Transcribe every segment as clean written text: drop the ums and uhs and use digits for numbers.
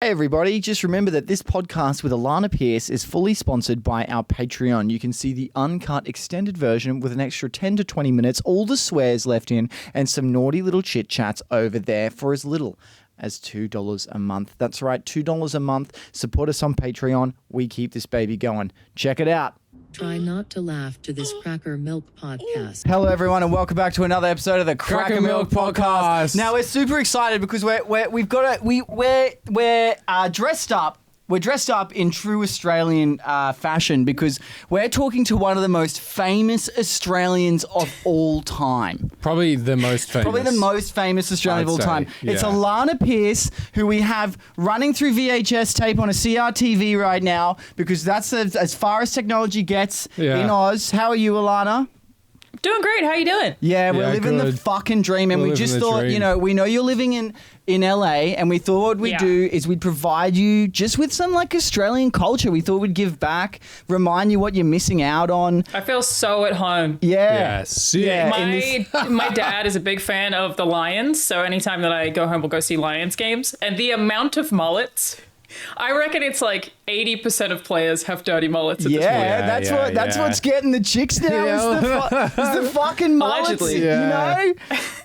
Hey everybody, just remember that this podcast with Alanah Pearce is fully sponsored by our Patreon. You can see the uncut extended version with an extra 10 to 20 minutes, all the swears left in, and some naughty little chit chats over there for as little as $2 a month. That's right, $2 a month. Support us on Patreon. We keep this baby going. Check it out. Try not to laugh to this CrackerMilk podcast. Hello, everyone, and welcome back to another episode of the CrackerMilk podcast. Now we're super excited because we're dressed up. We're dressed up in true Australian fashion because we're talking to one of the most famous Australians of all time. Probably the most famous Australian of all time. Yeah. It's Alanah Pearce, who we have running through VHS tape on a CRTV right now because that's as far as technology gets in Oz. How are you, Alana? Doing great. How you doing? Yeah, we're living the fucking dream, and we just thought, we know you're living in LA, and we thought what we'd do is we'd provide you just with some like Australian culture. We thought we'd give back, remind you what you're missing out on. I feel so at home. Yeah. Yes. Yeah. My dad is a big fan of the Lions, so anytime that I go home, we'll go see Lions games. And the amount of mullets, I reckon it's like 80% of players have dirty mullets at this point. That's what's getting the chicks now. Is the fucking mullets. Allegedly. You know,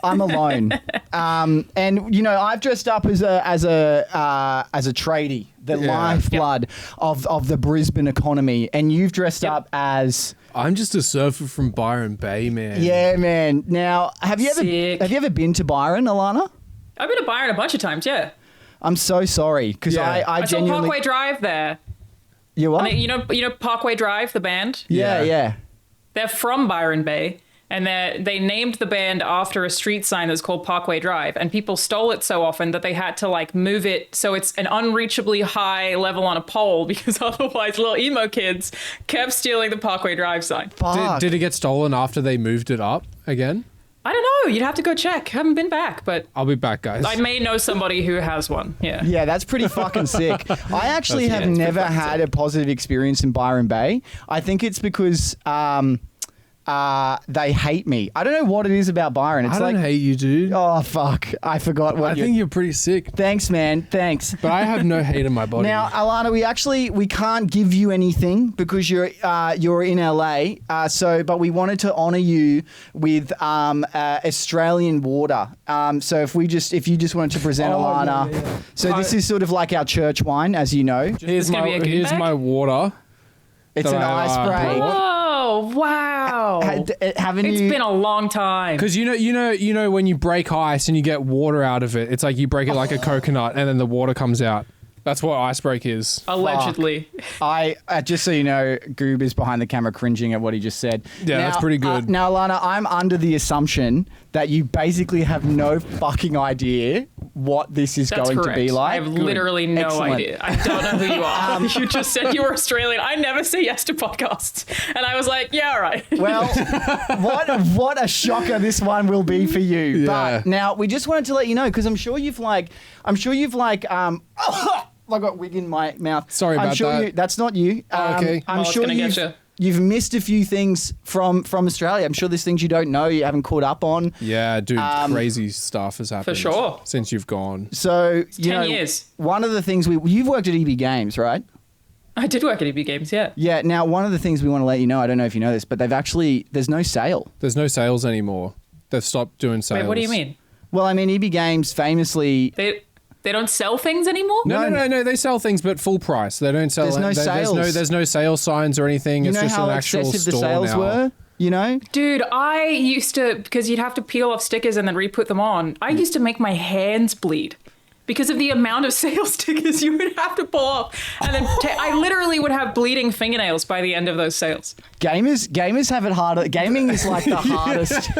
I'm alone. And I've dressed up as a tradie, the lifeblood of the Brisbane economy, and you've dressed up as. I'm just a surfer from Byron Bay, man. Yeah, man. Now, have you ever been to Byron, Alana? I've been to Byron a bunch of times. Yeah. I'm so sorry because I saw genuinely. Parkway Drive there. You what? I mean, you know Parkway Drive, the band. Yeah. They're from Byron Bay, and they named the band after a street sign that's called Parkway Drive, and people stole it so often that they had to like move it so it's an unreachably high level on a pole because otherwise little emo kids kept stealing the Parkway Drive sign. Did it get stolen after they moved it up again? I don't know. You'd have to go check. Haven't been back, but I'll be back, guys. I may know somebody who has one. Yeah. Yeah, that's pretty fucking sick. I actually have never had a positive experience in Byron Bay. I think it's because they hate me. I don't know what it is about Byron. It's I don't hate you, dude. Oh, fuck. I forgot what I think you're pretty sick. Thanks, man. Thanks. But I have no hate in my body. Now, Alana, we can't give you anything because you're in LA. But we wanted to honor you with Australian water. So if you just wanted to present Alana. Yeah. So this is sort of like our church wine, as you know. Here's my water. It's an ice break. Oh, wow. It's been a long time. Because you know when you break ice and you get water out of it, it's like you break it like a coconut and then the water comes out. That's what ice break is. Allegedly. I just so you know, Goob is behind the camera cringing at what he just said. Yeah, that's pretty good. Now, Alana, I'm under the assumption that you basically have no fucking idea what this is going to be like. I have literally no idea. I don't know who you are. You just said you were Australian. I never say yes to podcasts. And I was like, yeah, all right. Well, what a shocker this one will be for you. Yeah. But now we just wanted to let you know, because I'm sure you've I got wig in my mouth. Sorry about that. That's not you. Okay. I'm sure you've missed a few things from Australia. I'm sure there's things you don't know, you haven't caught up on. Yeah, dude, crazy stuff has happened. For sure. Since you've gone. So, 10 years. One of the things you've worked at EB Games, right? I did work at EB Games, yeah. Yeah, now one of the things we want to let you know, I don't know if you know this, but there's no sale. There's no sales anymore. They've stopped doing sales. Wait, what do you mean? Well, I mean, EB Games famously... They don't sell things anymore? No. They sell things, but full price. They don't sell. There's no sales. There's no sales signs or anything. It's just an actual store now. You know how excessive the sales were? You know? Dude, I used to, because you'd have to peel off stickers and then re-put them on, I used to make my hands bleed because of the amount of sales stickers you would have to pull off. And then I literally would have bleeding fingernails by the end of those sales. Gamers have it harder. Gaming is like the hardest.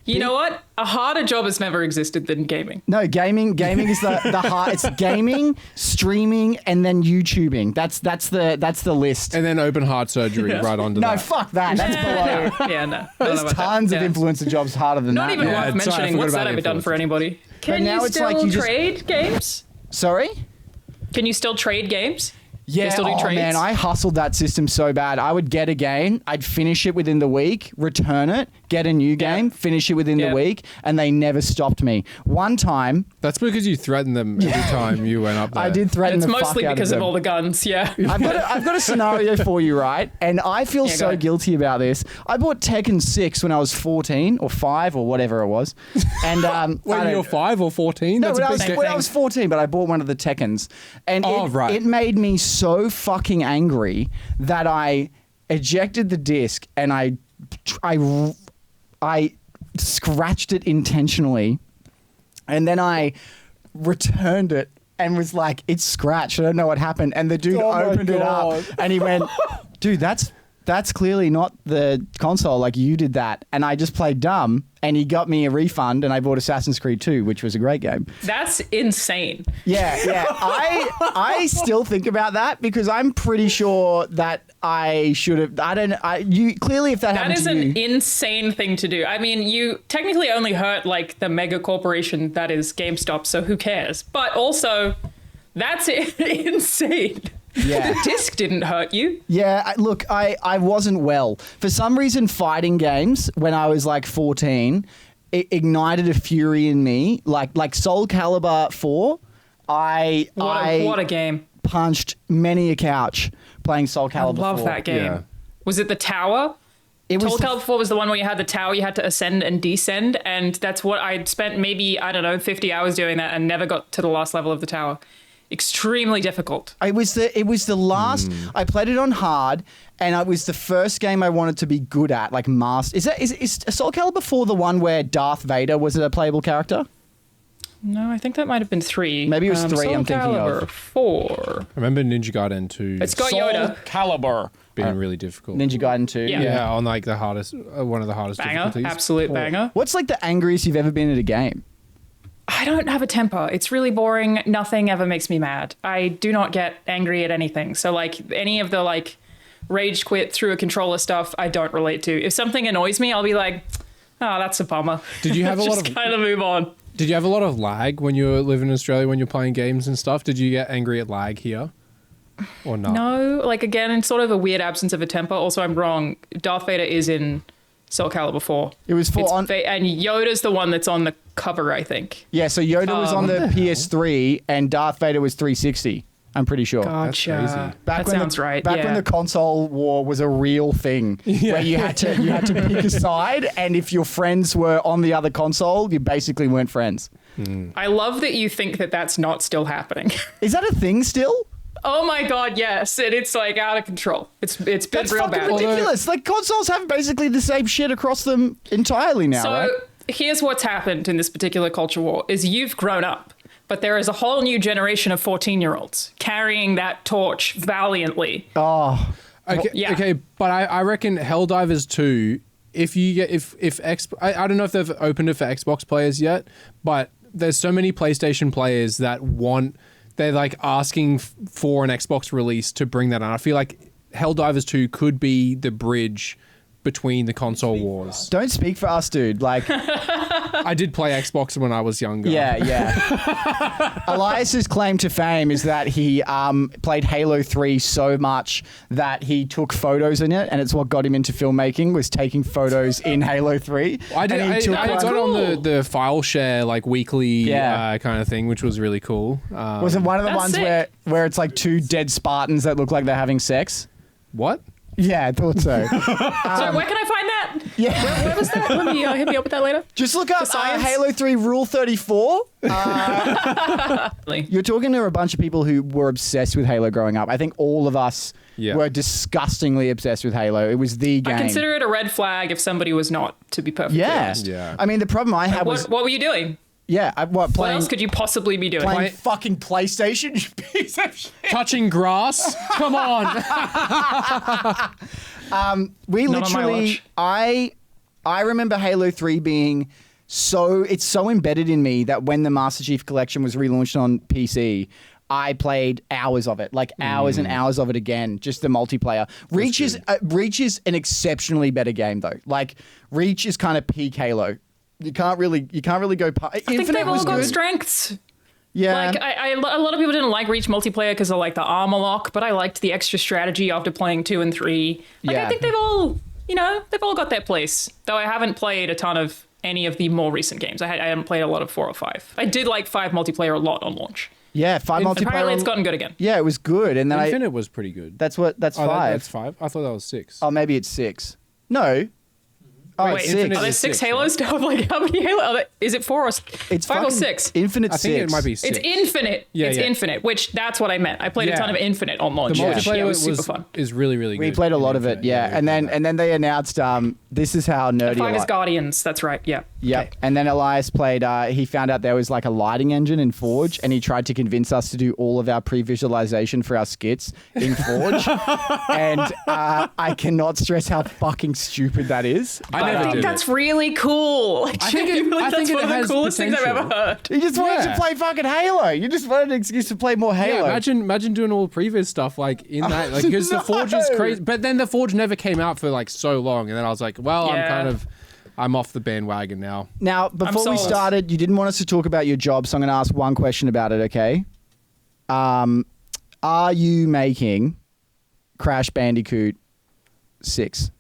You know what? A harder job has never existed than gaming. No, gaming is the hard. It's gaming, streaming, and then YouTubing. That's the list. And then open heart surgery right onto that. No, fuck that. That's below. Yeah, no. There's tons of influencer jobs harder than Not that. even worth mentioning. What's that ever done for anybody? Can you still trade games? Sorry? Can you still trade games? Yeah, still do trades? Man, I hustled that system so bad. I would get a game, I'd finish it within the week, return it, get a new game, finish it within the week, and they never stopped me. One time... That's because you threatened them every time you went up there. I did threaten It's the fuck mostly out because of of them. all the guns, yeah. I've got a scenario for you, right? And I feel go so ahead. guilty about this. I bought Tekken 6 when I was 14 or 5 or whatever it was. And When you were 5 or 14? No, That's when a I, big was, when I was 14, but I bought one of the Tekkens. And it made me so fucking angry that I ejected the disc and I scratched it intentionally. And then I returned it and was like, it's scratched. I don't know what happened. And the dude opened it up and he went, dude, that's clearly not the console. Like, you did that. And I just played dumb, and he got me a refund, and I bought Assassin's Creed 2, which was a great game. That's insane. Yeah. I still think about that because I'm pretty sure that I should have. You clearly, if that That happened is to an you, insane thing to do. I mean, you technically only hurt like the mega corporation that is GameStop, so who cares? But also, that's insane. Yeah. The disc didn't hurt you. Yeah, look, I wasn't well. For some reason, fighting games, when I was like 14, it ignited a fury in me. Like Soul Calibur 4, What a game. punched many a couch playing Soul Calibur 4. I love that game. Yeah. Was it the tower? It was Soul Calibur 4 was the one where you had the tower, you had to ascend and descend, and that's what I'd spent maybe, 50 hours doing that and never got to the last level of the tower. Extremely difficult. It was the last. I played it on hard, and it was the first game I wanted to be good at, like master. Is Soul Calibur 4 the one where Darth Vader was a playable character? No, I think that might have been 3. Maybe it was 3 Soul I'm thinking Calibur of. 4. I remember Ninja Gaiden 2 It's got Yoda. Calibur. being really difficult. Ninja Gaiden 2. Yeah. Yeah, on like the hardest, one of the hardest Banger. difficulties. Absolute banger. What's like the angriest you've ever been at a game? I don't have a temper. It's really boring. Nothing ever makes me mad. I do not get angry at anything. So like any of the like rage quit through a controller stuff, I don't relate to. If something annoys me, I'll be like, oh, that's a bummer. Did you have a lot Just of kind of move on. Did you have a lot of lag when you were living in Australia when you're playing games and stuff? Did you get angry at lag here? Or not? No, like again, in sort of a weird absence of a temper. Also, I'm wrong. Darth Vader is in Soul Calibur 4. It was for on. And Yoda's the one that's on the cover, I think. Yeah, so Yoda was on the PS3 and Darth Vader was 360. I'm pretty sure. Gotcha. crazy. That sounds right. Back yeah. when the console war was a real thing, where you had to pick a side, and if your friends were on the other console, you basically weren't friends. I love that you think that that's not still happening. Is that a thing still? Oh my god, yes. And it's like out of control. It's been That's real fucking bad. ridiculous. Like consoles have basically the same shit across them entirely now, So right? here's what's happened in this particular culture war is you've grown up, but there is a whole new generation of 14-year-olds carrying that torch valiantly. Oh, Okay, Yeah. okay, but I reckon Helldivers 2, if you get I don't know if they've opened it for Xbox players yet, but there's so many PlayStation players that they're like asking for an Xbox release to bring that on. I feel like Helldivers 2 could be the bridge between the console wars. don't speak for us, dude. Like, I did play Xbox when I was younger. yeah. Elias's claim to fame is that he played Halo 3 so much that he took photos in it, and it's what got him into filmmaking, was taking photos in Halo 3. I did. And he I took got one- on the file share like weekly Yeah. kind of thing, which was really cool. Was it one of the That's ones sick. where it's like two dead Spartans that look like they're having sex? What? Yeah, I thought so. So where can I find that? Yeah. Where was that? Let me hit me up with that later. Just look up science? Halo 3 Rule 34. You're talking to a bunch of people who were obsessed with Halo growing up. I think all of us were disgustingly obsessed with Halo. It was the game. I consider it a red flag if somebody was not, to be perfectly honest. Yeah. I mean, the problem I had was... What were you doing? Yeah, What playing... else could you possibly be doing? Playing fucking PlayStation, you piece of shit. Touching grass? Come on. We Not on my literally, watch. I remember Halo 3 being it's so embedded in me that when the Master Chief Collection was relaunched on PC, I played hours of it, like hours and hours of it again, just the multiplayer. Reach is an exceptionally better game though. Like Reach is kind of peak Halo. You can't really go. I think they've all got strengths. Yeah. Like a lot of people didn't like Reach multiplayer because of like the armor lock, but I liked the extra strategy after playing 2 and 3. Like Yeah. I think they've all they've all got their place. Though I haven't played a ton of any of the more recent games. I haven't played a lot of 4 or 5. I did like 5 multiplayer a lot on launch. Yeah, 5 multiplayer. Apparently it's gotten good again. Yeah, it was good. And then Infinite was pretty good. That's 5. That's 5. I thought that was 6. Oh, maybe it's 6. No. Oh, Wait, it's 6. are there 6 6, Halos? Like, how many Halos? Is it 4 or It's 5 or fucking 6? Infinite I 6. think it might be 6. It's Infinite. Yeah, it's yeah. Infinite, which that's what I meant. I played a ton of Infinite on launch. The multiplayer it was super fun. is really, really good. We played a lot of it, Infinite. yeah. And then they announced this is how nerdy. 5 is Guardians. That's right. Yeah. Yep. Okay. And then Elias played, he found out there was like a lighting engine in Forge, and he tried to convince us to do all of our pre-visualization for our skits in Forge. And I cannot stress how fucking stupid that is. I think that's really cool. Like, I think it that's one of the has coolest things I've ever potential. heard. You just wanted to Yeah. play fucking Halo. You just wanted an excuse to play more Halo. Yeah, imagine doing all the previous stuff like in that, like because the Forge is No. crazy. But then the Forge never came out for like so long, and then I was like, well, Yeah. I'm off the bandwagon now. Now, before we sold. started, you didn't want us to talk about your job, so I'm going to ask one question about it, okay? Are you making Crash Bandicoot 6?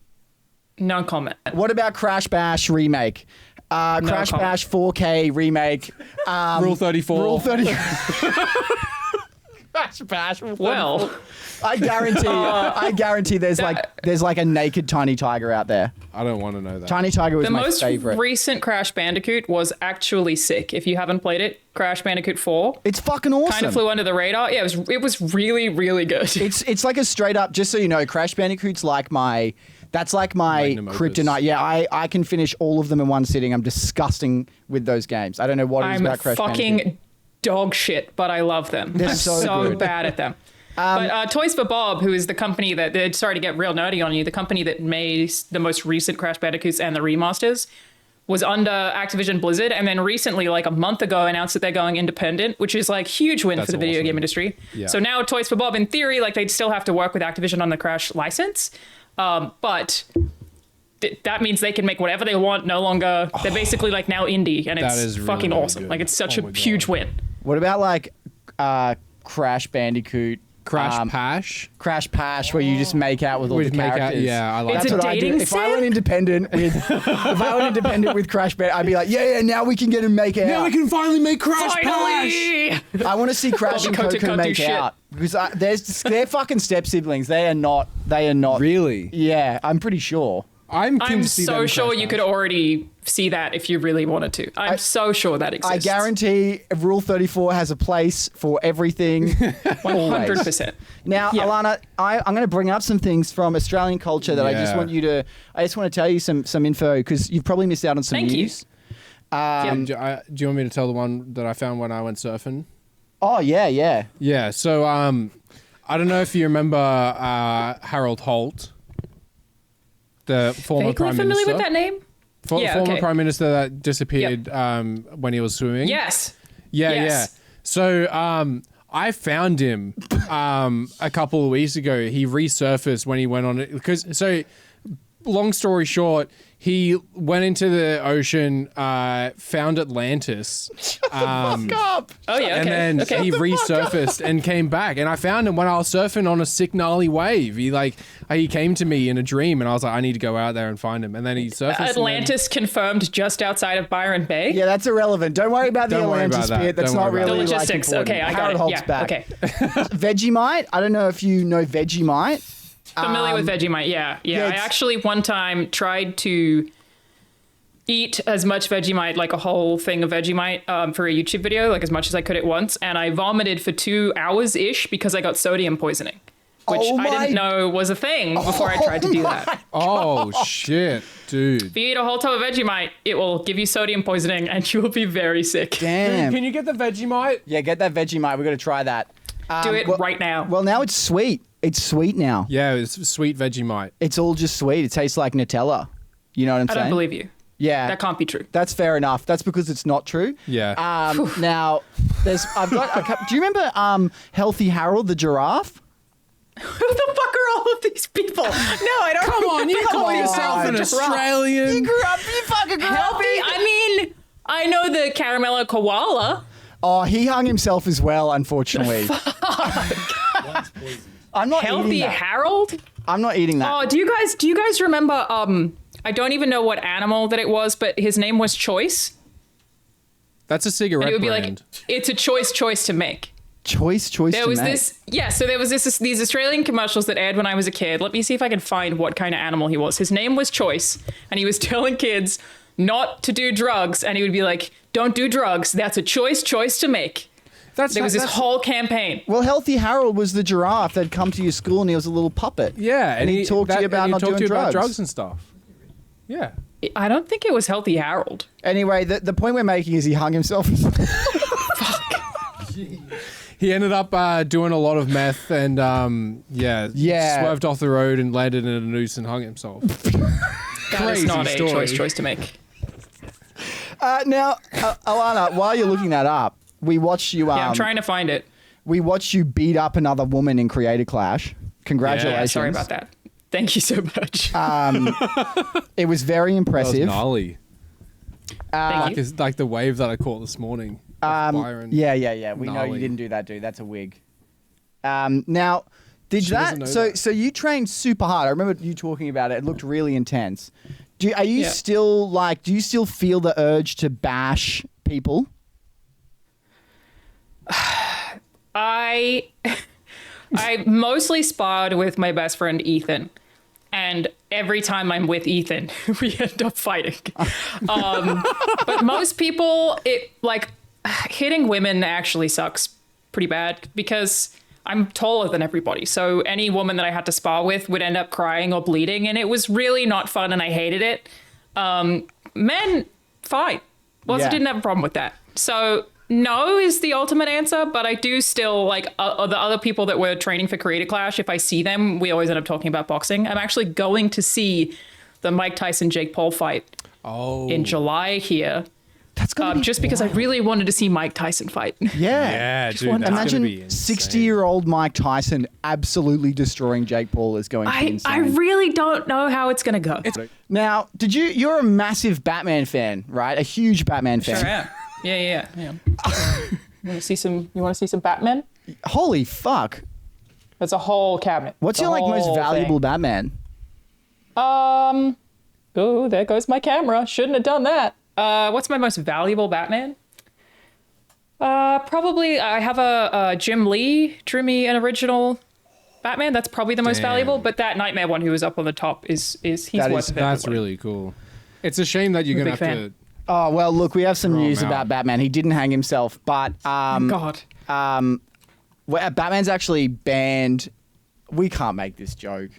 No comment. What about Crash Bash remake? Crash comment. Bash 4K remake. Rule 34. Rule 30. Crash Bash. Rule 34. Well, I guarantee there's like a naked Tiny Tiger out there. I don't want to know that. Tiny Tiger was the my most favorite. recent Crash Bandicoot was actually sick. If you haven't played it, Crash Bandicoot 4 It's fucking awesome. kind of flew under the radar. Yeah, it was really, really good. It's like a straight up, just so you know, Crash Bandicoot's like my Magnum opus. kryptonite. Yeah, I can finish all of them in one sitting. I'm disgusting with those games. I don't know what it is I'm about Crash fucking Bandicoot. dog shit, but I love them. They're I'm so so good. bad at them. But Toys for Bob, who is the company that, sorry to get real nerdy on you, the company that made the most recent Crash Bandicoots and the remasters, was under Activision Blizzard, and then recently, like a month ago, announced that they're going independent, which is like huge win That's for the video awesome. game industry. Yeah. So now Toys for Bob, in theory, like they'd still have to work with Activision on the Crash license, but that means they can make whatever they want. No longer, they're basically like now indie, and That it's is really, fucking really awesome. good. Like it's such Oh a my God. huge win. What about like Crash Bandicoot? Crash Pash. Crash Pash, where you just make out with all With the make out- characters. yeah, I like It's That's a what I do. dating If I sim? went independent with Crash Bandicoot, I'd be like, yeah, now we can get and make out. Now we can finally make Crash Pash. Finally! I want to see Crash Bobby and Kotick Coco can't do make shit. out because they're fucking step siblings. They are not. Really? Yeah, I'm pretty sure. I'm I'm to see that so in sure Crash you Bash. could already see that if you really wanted to. I'm so sure that exists. I guarantee Rule 34 has a place for everything. 100%. Now, Yeah. Alana, I'm going to bring up some things from Australian culture that I just Yeah. want you to. I just want to tell you some info because you've probably missed out on some Thank you. news. Do you want me to tell the one that I found when I went surfing? Oh yeah. Yeah. So I don't know if you remember Harold Holt, the former Vaguely prime familiar minister. with that name? Yeah, Former okay. prime minister that disappeared when he was swimming. Yes. Yeah, Yes. yeah. So I found him a couple of weeks ago. He resurfaced when he went on it long story short, he went into the ocean, found Atlantis. Fuck up. Oh, yeah. Okay. And then he resurfaced and came back. And I found him when I was surfing on a sick gnarly wave. He came to me in a dream, and I was like, I need to go out there and find him. And then he surfaced. Atlantis confirmed just outside of Byron Bay. Yeah, that's irrelevant. Don't worry about the Don't worry Atlantis about that. bit. That's Don't not worry about really The logistics. Like, important. Okay, I got Harold it. Holt's Yeah. back. Okay. Vegemite. I don't know if you know Vegemite. Familiar with Vegemite. Yeah. yeah, I it's- actually one time tried to eat as much Vegemite, like a whole thing of Vegemite for a YouTube video, like as much as I could at once. And I vomited for 2 hours-ish because I got sodium poisoning, which Oh I my- didn't know was a thing before I tried to do that. Oh, shit, dude. If you eat a whole tub of Vegemite, it will give you sodium poisoning and you will be very sick. Damn. Can you get the Vegemite? Yeah, get that Vegemite. We're going to try that. Do it right now. Well, now it's sweet. It's sweet now. Yeah, it's sweet Vegemite. It's all just sweet. It tastes like Nutella. You know what I'm I saying? don't believe you. Yeah. That can't be true. That's fair enough. That's because it's not true. Yeah. Now, I've got a couple. Do you remember Healthy Harold the giraffe? Who the fuck are all of these people? No, I don't. Come on, you call on, yourself an giraffe. Australian. You fucking grew up. Healthy? I mean, I know the Caramello koala. Oh, he hung himself as well, unfortunately. I'm not eating Healthy that. Harold? I'm not eating that. Oh, do you guys remember? I don't even know what animal that it was, but his name was Choice. That's a cigarette And it would be brand. like, it's a choice to make. Choice There was to make. this, yeah. So there was these Australian commercials that aired when I was a kid. Let me see if I can find what kind of animal he was. His name was Choice, and he was telling kids not to do drugs, and he would be like, "Don't do drugs. That's a choice to make." There was this whole campaign. Well, Healthy Harold was the giraffe that'd come to your school and he was a little puppet. Yeah, and he talked to you about not doing drugs. About drugs and stuff. Yeah. I don't think it was Healthy Harold. Anyway, the point we're making is he hung himself. He ended up doing a lot of meth and swerved off the road and landed in a noose and hung himself. That is not a choice to make. Now, Alana, while you're looking that up, we watched you. Yeah, I'm trying to find it. We watched you beat up another woman in Creator Clash. Congratulations. Yeah, sorry about that. Thank you so much. It was very impressive. That was gnarly. Thank you. Like the wave that I caught this morning. Byron. Yeah. We know you Gnarly. didn't do that, dude. That's a wig. Now, She doesn't know that. So you trained super hard. I remember you talking about it. It looked really intense. Are you Yeah. still do you still feel the urge to bash people? I mostly sparred with my best friend Ethan, and every time I'm with Ethan, we end up fighting. But most people, hitting women actually sucks pretty bad because I'm taller than everybody. So any woman that I had to spar with would end up crying or bleeding, and it was really not fun, and I hated it. Men, fine. Didn't have a problem with that. So no is the ultimate answer, but I do still the other people that were training for Creator Clash. If I see them, we always end up talking about boxing. I'm actually going to see the Mike Tyson Jake Paul fight in July here. That's gonna be just because I really wanted to see Mike Tyson fight. Yeah, dude. That's gonna be Imagine insane. 60-year-old Mike Tyson absolutely destroying Jake Paul is going to be insane. I really don't know how it's going to go. Now, you're a massive Batman fan, right? A huge Batman fan. Sure am. Yeah. You want to see some Batman? Holy fuck. That's a whole cabinet. What's The your most whole valuable thing. Batman? Oh, there goes my camera. Shouldn't have done that. What's my most valuable Batman? Probably I have a Jim Lee drew me an original Batman. That's probably the most valuable. But that Nightmare one who was up on the top he's worth it. That's really cool. It's a shame that you're I'm a gonna have big to. Oh, well, look, we have some Throw him news out. about Batman. He didn't hang himself, but God. Batman's actually banned. We can't make this joke.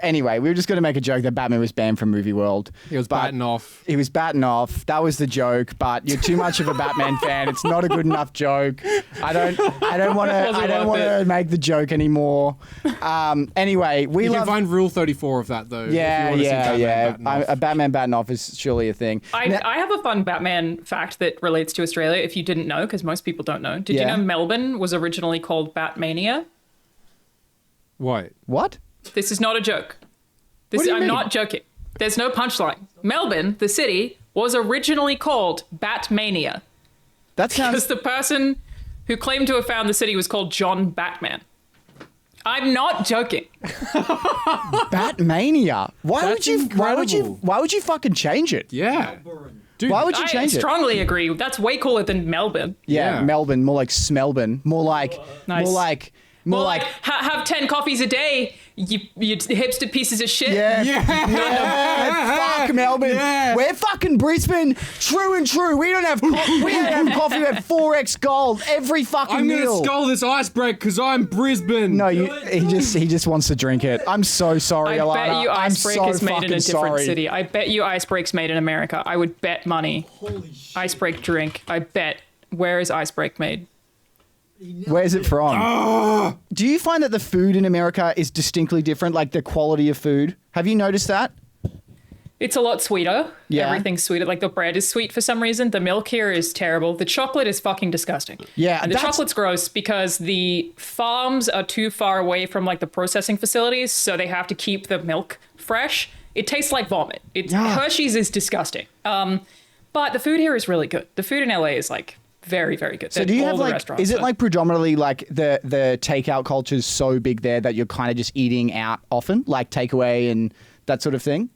Anyway, we were just going to make a joke that Batman was banned from movie world. He was batting off. He was batting off. That was the joke. But you're too much of a Batman fan. It's not a good enough joke. I don't want to make the joke anymore. Anyway, You can find Rule 34 of that though. Yeah. if you want to see Batman batting off. A Batman batting off is surely a thing. I have a fun Batman fact that relates to Australia if you didn't know, because most people don't know. Did you know Melbourne was originally called Batmania? What? What? This is not a joke. What do you I'm mean? not joking. There's no punchline. Melbourne, the city, was originally called Batmania That because sounds. the person who claimed to have found the city was called John Batman. I'm not joking. Batmania. Why That's would you fucking change it? Yeah. Dude, Why would you I change it? strongly agree. That's way cooler than Melbourne. Yeah, Yeah. Melbourne, more like Smelbourne, more like Nice. more like have 10 coffees a day, you hipster pieces of shit. fuck Melbourne. Yeah. We're fucking Brisbane. True and true. We don't have coffee. We don't have coffee. We have 4x gold every fucking I'm meal. gonna skull this icebreaker because I'm Brisbane. No, he just wants to drink it. I'm so sorry, I Alana. bet you I'm Icebreak so is made in a fucking different sorry. city. I bet you Icebreak's made in America. I would bet money. Holy shit. Icebreak drink. I bet. Where is Icebreak made? Where's it from? Do you find that the food in America is distinctly different, like the quality of food? Have you noticed that? It's a lot sweeter. Yeah. Everything's sweeter. Like the bread is sweet for some reason. The milk here is terrible. The chocolate is fucking disgusting. Yeah, And the that's- chocolate's gross because the farms are too far away from like the processing facilities, so they have to keep the milk fresh. It tastes like vomit. Yeah. Hershey's is disgusting. But the food here is really good. The food in LA is like Very, very good. So do you All have the like, restaurants is it are- like predominantly like the takeout culture is so big there that you're kind of just eating out often, like takeaway and that sort of thing?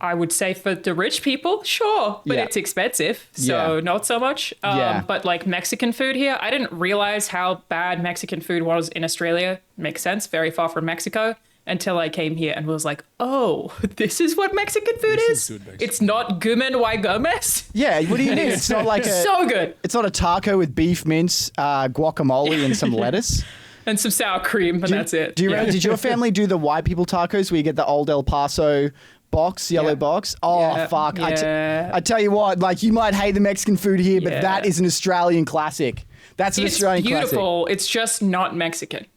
I would say for the rich people, sure, but Yeah. it's expensive, so Yeah. not so much. Yeah. But like Mexican food here, I didn't realize how bad Mexican food was in Australia. Makes sense, very far from Mexico, until I came here and was like, oh, this is what Mexican food This is? is good Mexican It's not Gumen y Gomez? Yeah, what do you need? It's not like a So good. it's not a taco with beef mince, guacamole, and some lettuce. And some sour cream, and that's it. Do you Yeah. remember, did your family do the white people tacos where you get the old El Paso box, yellow Yeah. box? Oh, Yeah. fuck. Yeah. I tell you what, like, you might hate the Mexican food here, but Yeah. that is an Australian classic. That's an It's Australian beautiful. It's just not Mexican. classic.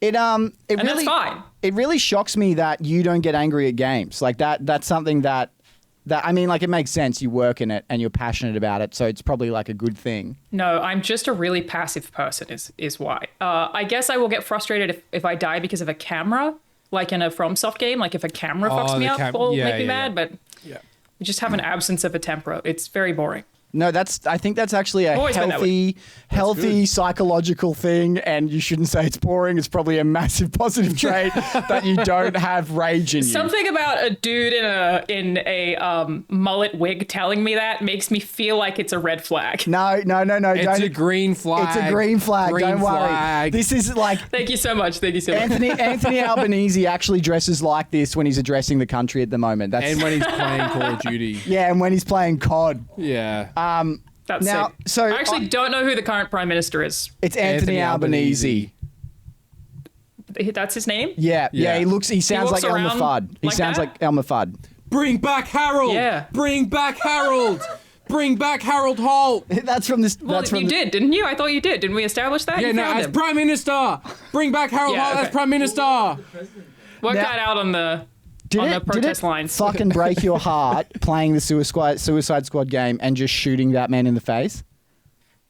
It And really, that's fine. It really shocks me that you don't get angry at games. Like that's something that I mean, like, it makes sense. You work in it and you're passionate about it, so it's probably like a good thing. No, I'm just a really passive person is why. I guess I will get frustrated if I die because of a camera, like in a FromSoft game. Like if a camera fucks Oh, me the up, cam- will yeah, make me yeah, mad, yeah. but Yeah. we just have an absence of a temper. It's very boring. No, I think that's actually a Always been that healthy psychological thing, and you shouldn't say it's boring. It's probably a massive positive trait that you don't have rage in you. Something about a dude in a mullet wig telling me that makes me feel like it's a red flag. No. It's don't. a green flag. It's a green flag. Green Don't worry. flag. This is like Thank you so much. Thank you so much. Anthony Albanese actually dresses like this when he's addressing the country at the moment. That's And when he's playing Call of Duty. yeah, and when he's playing COD. Yeah. That's now, sick. so I actually don't know who the current prime minister is. It's Anthony Albanese. That's his name? Yeah, Yeah. he sounds walks like Elmer around Fudd. He like sounds that? like Elmer Fudd. Bring back Harold. Yeah. Bring back Harold. Bring back Harold Holt. That's from this. Well, that's from you did, didn't you? I thought you did. Didn't we establish that? Yeah, You no, found as him. Prime Minister. Bring back Harold Yeah, Holt as okay. Prime Minister. Work Now- that out on the Did on it, the did protest it lines. fucking break your heart playing the Suicide Squad game and just shooting that man in the face?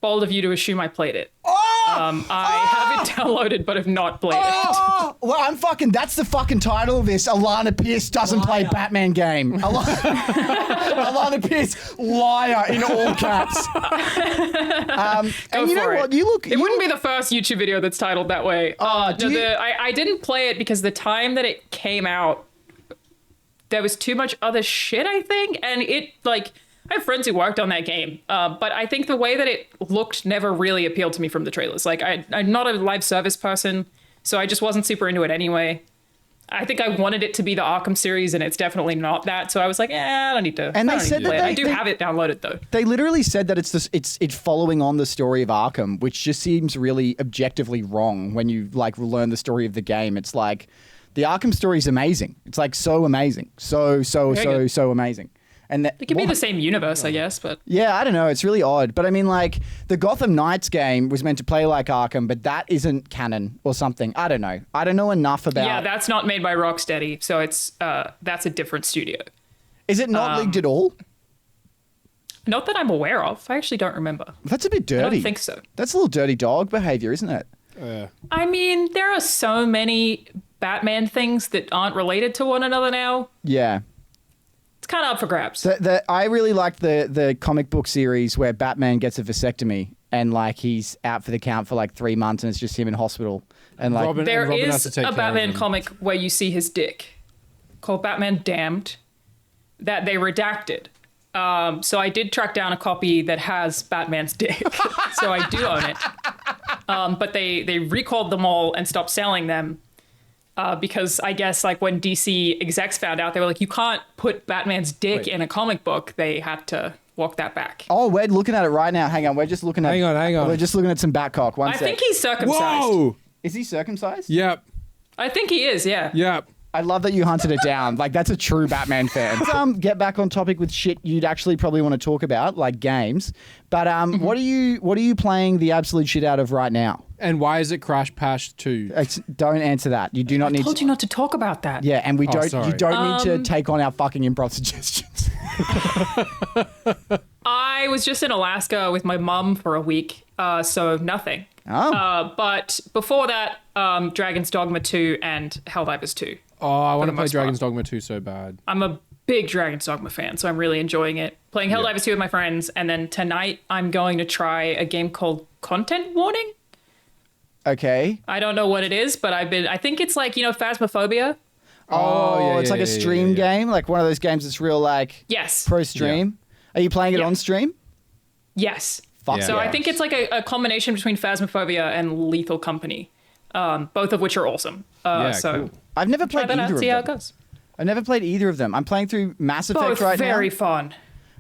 Bold of you to assume I played it. Oh! I have it downloaded, but have not played it. Oh, well, that's the fucking title of this. Alanah Pearce doesn't play Batman game. Alanah Pearce, liar in all caps. And you know for it. what? You look. It wouldn't be the first YouTube video that's titled that way. I didn't play it because the time that it came out, there was too much other shit, I think. And it, like, I have friends who worked on that game, but I think the way that it looked never really appealed to me from the trailers. Like, I'm not a live service person, so I just wasn't super into it anyway. I think I wanted it to be the Arkham series, and it's definitely not that. So I was like, I don't need to. And I they don't said need to that play it. they- I do have it downloaded though. They literally said that it's following on the story of Arkham, which just seems really objectively wrong when you like learn the story of the game. It's like the Arkham story is amazing. It's like so amazing, so good. amazing. And that, It could be the same universe, I guess, but yeah, I don't know. It's really odd. But I mean, like, the Gotham Knights game was meant to play like Arkham, but that isn't canon or something. I don't know. I don't know enough about. yeah, that's not made by Rocksteady, so it's that's a different studio. Is it not leaked at all? Not that I'm aware of. I actually don't remember. That's a bit dirty. I don't think so. That's a little dirty dog behavior, isn't it? I mean, there are so many Batman things that aren't related to one another now. Yeah. It's kind of up for grabs. I really liked the comic book series where Batman gets a vasectomy and like he's out for the count for like 3 months and it's just him in hospital and like Robin- There Robin has to is take a care of Batman him. comic where you see his dick called Batman Damned that they redacted. So I did track down a copy that has Batman's dick. So I do own it. But they recalled them all and stopped selling them. Because I guess like when DC execs found out, they were like, you can't put Batman's dick in a comic book. They had to walk that back. oh, we're looking at it right now. Hang on, we're just looking at. Hang on. We're just looking at some Batcock. One I sec. think he's circumcised. Whoa. Is he circumcised? Yep. I think he is, yeah. Yep. I love that you hunted it down. Like that's a true Batman fan. Let's, get back on topic with shit you'd actually probably want to talk about, like games. But what are you playing the absolute shit out of right now? And why is it Crash Pash 2? Don't answer that. You do not need. Told you not to talk about that. Yeah, and we don't. sorry. You don't need to take on our fucking improv suggestions. I was just in Alaska with my mum for a week, so nothing. Oh. But before that, Dragon's Dogma 2 and Helldivers 2. Oh, I want to the play most Dragon's part. Dogma 2 so bad. I'm a big Dragon's Dogma fan, so I'm really enjoying it. Playing Helldivers 2 with my friends, and then tonight I'm going to try a game called Content Warning. Okay. I don't know what it is, but I think it's like, Phasmophobia. Oh, it's like a stream game, like one of those games that's real like Yes. pro stream. Are you playing it on stream? Yes. Fuck Yeah. So I yeah. think it's like a combination between Phasmophobia and Lethal Company, both of which are awesome. So cool. I've never try played that out, either see how of it them. goes. I've never played either of them. I'm playing through Mass Effect Both right very now. fun.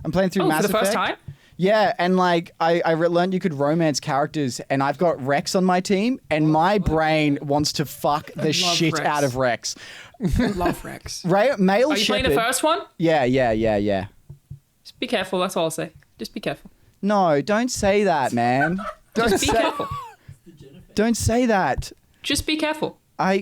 I'm playing through Mass for the Effect. first time? Yeah, and like I learned you could romance characters, and I've got Rex on my team, and my brain wants to fuck the shit Rex. out of Rex. Love Rex. Male Are you shepherd. playing the first one? Yeah. Just be careful. That's all I'll say. Just be careful. No, don't say that, man. Just be careful. Don't say that. Just be careful. I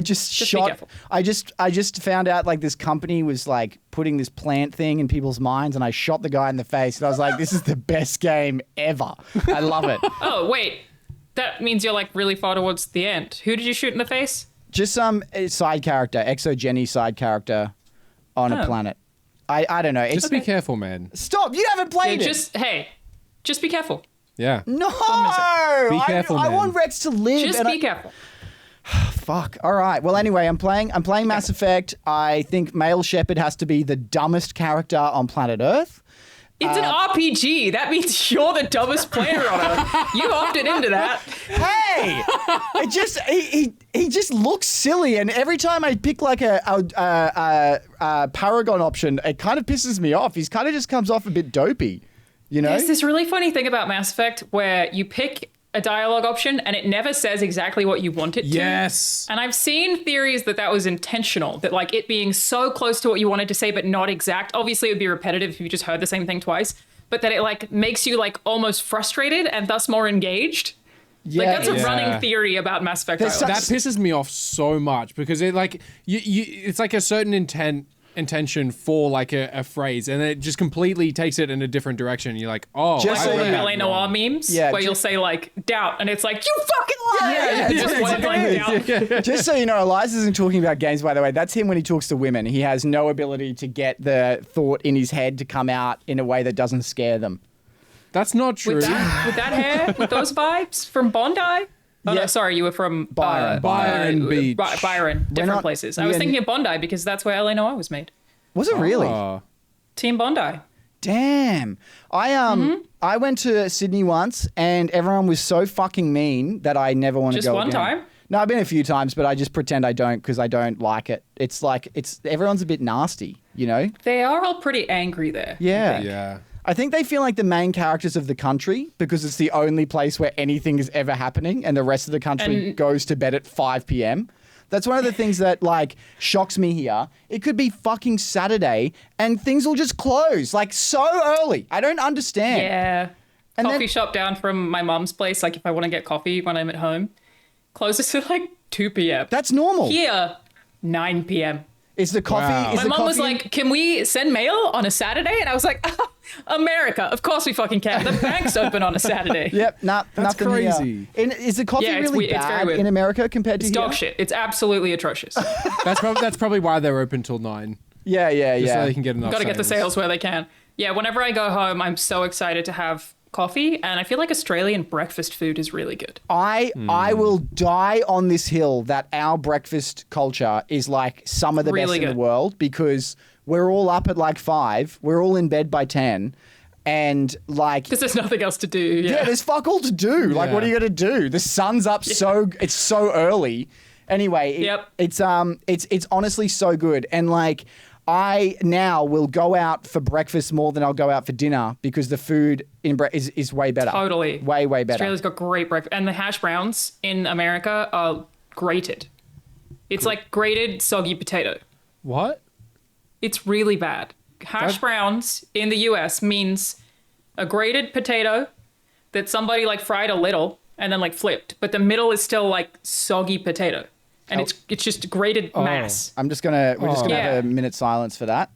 just Just be shot. careful. I just found out like this company was like putting this plant thing in people's minds, and I shot the guy in the face, and I was like, "This is the best game ever. I love it." Oh, wait. That means you're like really far towards the end. Who did you shoot in the face? Just some side character, exogeny side character on a Oh. planet. I don't know. It's, Just be careful, man. stop! You haven't played it. Just be careful. Yeah. No. Be careful, I man. want Rex to live. Just and be careful. Fuck. All right. Well, anyway, I'm playing Mass Effect. I think Male Shepherd has to be the dumbest character on planet Earth. It's an RPG. That means you're the dumbest player on Earth. You opted into that. Hey, it just he just looks silly, and every time I pick like a Paragon option, it kind of pisses me off. He's kind of just comes off a bit dopey, you know. There's this really funny thing about Mass Effect where you pick a dialogue option and it never says exactly what you want it to. Yes. And I've seen theories that was intentional, that like it being so close to what you wanted to say but not exact. Obviously it would be repetitive if you just heard the same thing twice, but that it like makes you like almost frustrated and thus more engaged. Yeah, Like that's a Yeah. running theory about Mass Effect. There's dialogue. That pisses me off so much because it like you it's like a certain intention for like a phrase, and it just completely takes it in a different direction. You're like, oh, Just I so read you- that LA Noir wrong. memes Yeah, where you'll say like doubt and it's like you fucking lie. Yeah, Just yeah, one, like, doubt. Just so you know, Elias isn't talking about games, by the way. That's him when he talks to women. He has no ability to get the thought in his head to come out in a way that doesn't scare them. That's not true. With that hair, with those vibes from Bondi. Oh Yeah. no, sorry, you were from Byron. Byron Beach. Byron, different not- places. I was yeah, thinking of Bondi because that's where LA Noir was made. Was it really? Oh. Team Bondi. Damn. I went to Sydney once, and everyone was so fucking mean that I never want to Just go one again. time? No, I've been a few times, but I just pretend I don't because I don't like it. It's like everyone's a bit nasty, you know? They are all pretty angry there. Yeah. Yeah. I think they feel like the main characters of the country because it's the only place where anything is ever happening, and the rest of the country And- goes to bed at 5 p.m. That's one of the things that like shocks me here. It could be fucking Saturday and things will just close like so early. I don't understand. Yeah. And Coffee then- shop down from my mom's place, like if I want to get coffee when I'm at home, closes at like 2 p.m. That's normal. Here, 9 p.m. Is the coffee? Wow. Is My the mom was coffee- like, can we send mail on a Saturday? And I was like, America, of course we fucking can. The bank's open on a Saturday. "Yep, nah, That's nothing here." crazy. Is the coffee Yeah, it's really weird. It's very bad weird. in America compared to It's here? dog shit. It's absolutely atrocious. That's probably why they're open till 9. Yeah, Just so they can get enough. Got to get the sales where they can. Yeah, whenever I go home, I'm so excited to have coffee, and I feel like Australian breakfast food is really good. I will die on this hill that our breakfast culture is like some of the Really best in good. the world because we're all up at like 5, we're all in bed by 10, and like Because there's nothing else to do. yeah, there's fuck all to do. Like, what are you gonna do? The sun's up it's so early. Anyway, Yep. it's honestly so good, and like I now will go out for breakfast more than I'll go out for dinner because the food is way better. Totally. way better. Australia's got great breakfast. And the hash browns in America are grated. It's like grated soggy potato. What? It's really bad. Hash browns in the US means a grated potato that somebody like fried a little and then like flipped, but the middle is still like soggy potato. And it's just grated mass. we're just gonna have Yeah. a minute silence for that.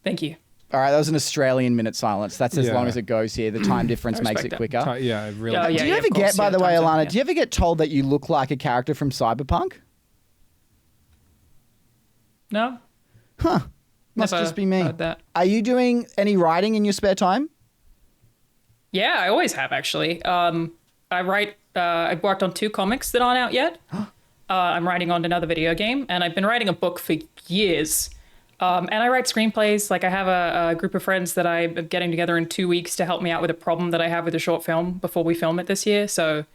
Thank you. All right, that was an Australian minute silence. That's as Yeah. long as it goes here. The time difference I makes respect it that. quicker. Yeah, really. Yeah, Do you ever of course, get, by the way, time's up, Alana, yeah. do you ever get told that you look like a character from Cyberpunk? No? Must Never just be me. heard that. Are you doing any writing in your spare time? Yeah, I always have actually. I write. I've worked on 2 comics that aren't out yet. I'm writing on another video game, and I've been writing a book for years. And I write screenplays. Like I have a group of friends that I'm getting together in 2 weeks to help me out with a problem that I have with a short film before we film it this year. So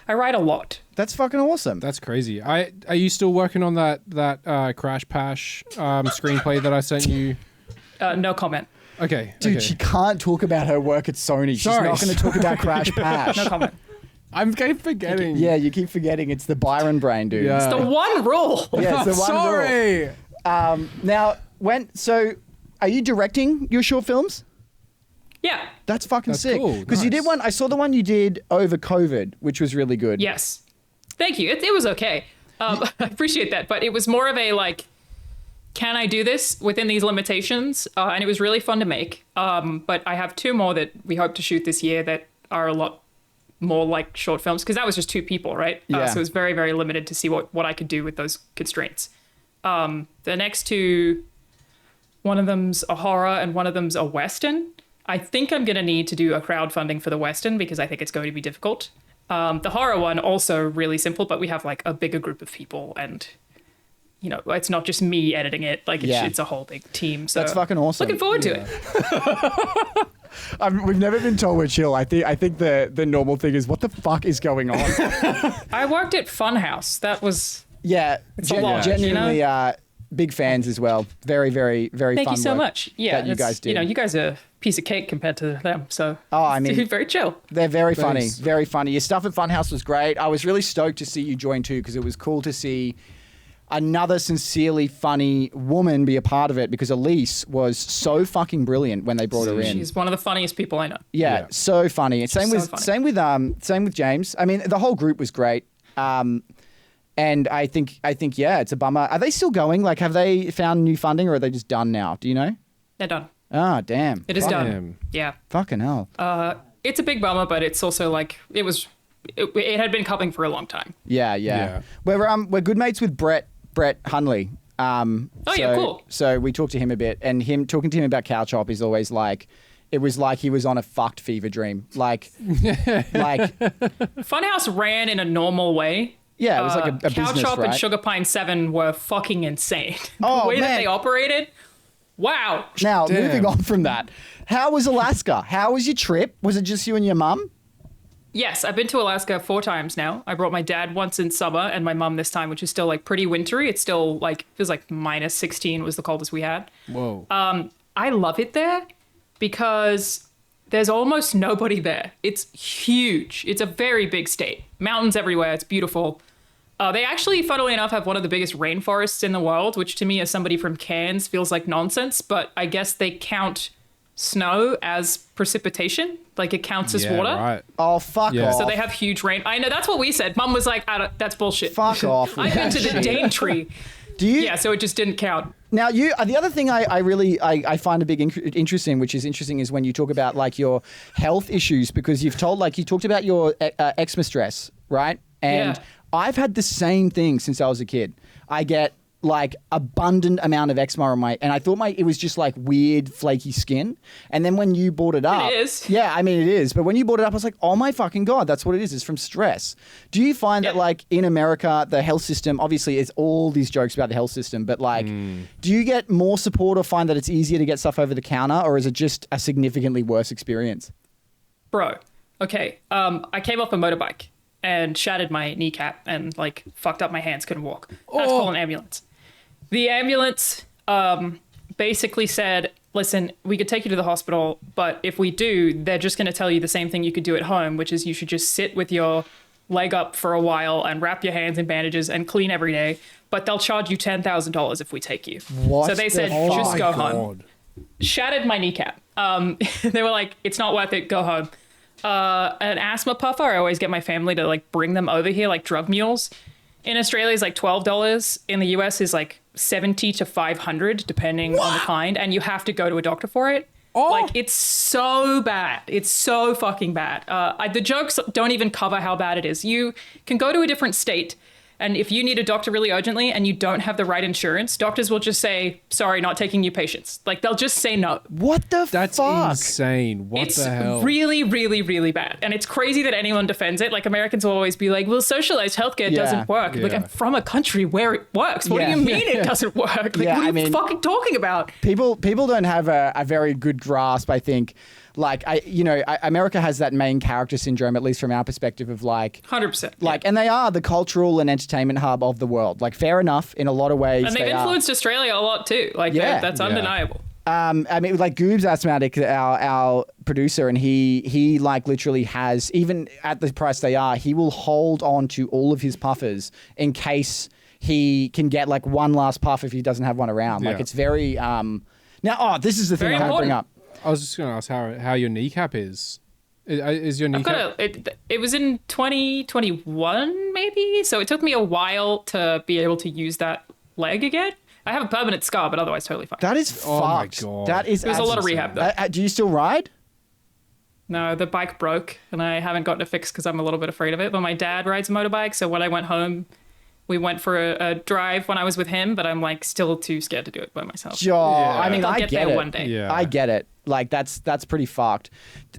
I write a lot. That's fucking awesome. That's crazy. Are you still working on that Crash Pash screenplay that I sent you? No comment. Okay. Dude, okay. she can't talk about her work at Sony. She's Sorry. not going to talk about Crash Pash. No comment. I'm keep forgetting. Yeah, you keep forgetting. It's the Byron brain, dude. Yeah. It's the one rule. Yeah, it's the one Sorry. rule. Now, are you directing your short films? Yeah. That's fucking That's sick. cool. Because you did Nice. one. I saw the one you did over COVID, which was really good. Yes. Thank you. It was okay. I appreciate that. But it was more of a like, can I do this within these limitations? And it was really fun to make. But I have 2 more that we hope to shoot this year that are a lot more like short films because that was just 2 people, right? Yeah. So it was very, very limited to see what I could do with those constraints. The next 2, one of them's a horror and one of them's a Western. I think I'm going to need to do a crowdfunding for the Western because I think it's going to be difficult. The horror one, also really simple, but we have like a bigger group of people and, you know, it's not just me editing it. Like it's a whole big team. So That's fucking awesome. Looking forward to it. We've never been told we're chill. I think the normal thing is, what the fuck is going on? I worked at Funhouse. That was... Yeah, a lot, genuinely big fans as well. Very, very, very Thank fun you so work much. Yeah, that you guys did. You know, you guys are a piece of cake compared to them. So I mean, very chill. They're very funny, Thanks. very funny. Your stuff at Funhouse was great. I was really stoked to see you join too because it was cool to see another sincerely funny woman be a part of it because Elise was so fucking brilliant when they brought her in. She's one of the funniest people I know. Yeah, so funny. Same so with funny. same with James. I mean, the whole group was great. And I think yeah, it's a bummer. Are they still going? Like, have they found new funding or are they just done now? Do you know? They're done. Ah, damn. It is Damn. done. Yeah. Fucking hell. It's a big bummer, but it's also like it had been coming for a long time. Yeah. We're good mates with Brett Hunley. Yeah, cool. So we talked to him a bit, and talking to him about Couch Hop is always like, it was like he was on a fucked fever dream. Like Funhouse ran in a normal way. Yeah, it was like a Couch business, Hop right? and Sugar Pine 7 were fucking insane. Oh, the way that man. they operated, wow. Now, Damn. moving on from that, how was Alaska? How was your trip? Was it just you and your mum? Yes, I've been to Alaska 4 times now. I brought my dad once in summer and my mum this time, which is still like pretty wintry. It's still like, it was like minus 16 was the coldest we had. Whoa. I love it there because there's almost nobody there. It's huge. It's a very big state. Mountains everywhere. It's beautiful. They actually, funnily enough, have one of the biggest rainforests in the world, which to me as somebody from Cairns feels like nonsense, but I guess they count snow as precipitation. Like it counts as water. Right. Oh, fuck Yeah. off. So they have huge rain. I know, that's what we said. Mum was like, that's bullshit. Fuck off. with I've been that to the shit. Daintree. Do you? Yeah, so it just didn't count. Now, the other thing I really find a big interest in, which is interesting, is when you talk about like your health issues, because you talked about your eczema stress, right? And Yeah. I've had the same thing since I was a kid. I get like abundant amount of eczema on and I thought it was just like weird flaky skin. And then when you brought it up, It is. Yeah, I mean it is. But when you brought it up, I was like, oh my fucking God, that's what it is. It's from stress. Do you find that Yeah. like in America, the health system, obviously it's all these jokes about the health system, but like, do you get more support or find that it's easier to get stuff over the counter, or is it just a significantly worse experience? Bro, okay. I came off a motorbike and shattered my kneecap and like fucked up my hands, couldn't walk. I had to call an ambulance. The ambulance basically said, listen, we could take you to the hospital, but if we do, they're just going to tell you the same thing you could do at home, which is you should just sit with your leg up for a while and wrap your hands in bandages and clean every day, but they'll charge you $10,000 if we take you. What So they the said, fuck? just go home. Shattered my kneecap. They were like, it's not worth it, go home. An asthma puffer, I always get my family to like bring them over here like drug mules. In Australia is like $12. In the US is like 70 to 500 depending on the kind, and you have to go to a doctor for it. Oh. Like it's so bad. It's so fucking bad. The jokes don't even cover how bad it is. You can go to a different state And if you need a doctor really urgently and you don't have the right insurance, doctors will just say, sorry, not taking new patients. Like, they'll just say no. What the That's fuck? insane. What the hell? It's really, really, really bad. And it's crazy that anyone defends it. Like, Americans will always be like, well, socialized healthcare doesn't work. Like, I'm from a country where it works. What do you mean it doesn't work? Like, what are you fucking talking about? People don't have a very good grasp, I think. Like, America has that main character syndrome, at least from our perspective, of like 100%. Like, and they are the cultural and entertainment hub of the world. Like, fair enough, in a lot of ways. And they've influenced Australia a lot too. Like, that's undeniable. I mean, like Goob's asthmatic, our producer, and he like literally has, even at the price they are, he will hold on to all of his puffers in case he can get like one last puff if he doesn't have one around. Like, it's very now. This is the thing I want to bring up. I was just going to ask how your kneecap is. Is your kneecap? It was in 2021 maybe, so it took me a while to be able to use that leg again. I have a permanent scar, but otherwise totally fine. That is fucked. Oh my God. That is. There's a lot of rehab though. Do you still ride? No, the bike broke, and I haven't gotten it fixed because I'm a little bit afraid of it. But my dad rides a motorbike, so when I went home, we went for a drive when I was with him. But I'm like still too scared to do it by myself. I mean, I'll I get get there it. one day. Yeah. I get it. Like, that's pretty fucked.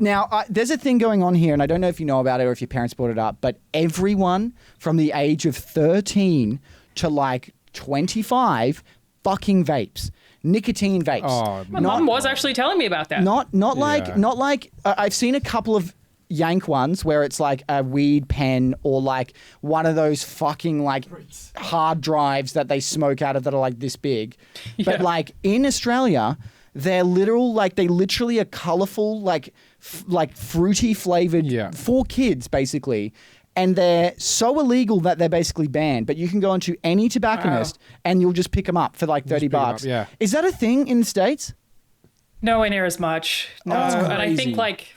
Now, there's a thing going on here, and I don't know if you know about it or if your parents brought it up, but everyone from the age of 13 to like 25 fucking vapes. Nicotine vapes. Oh, My mum was actually telling me about that. Not like I've seen a couple of yank ones where it's like a weed pen or like one of those fucking like hard drives that they smoke out of that are like this big. But like in Australia, they're they literally are colorful, like fruity flavored for kids basically. And they're so illegal that they're basically banned. But you can go into any tobacconist and you'll just pick them up for like $30. Yeah. Is that a thing in the States? Nowhere near as much. No, and I think like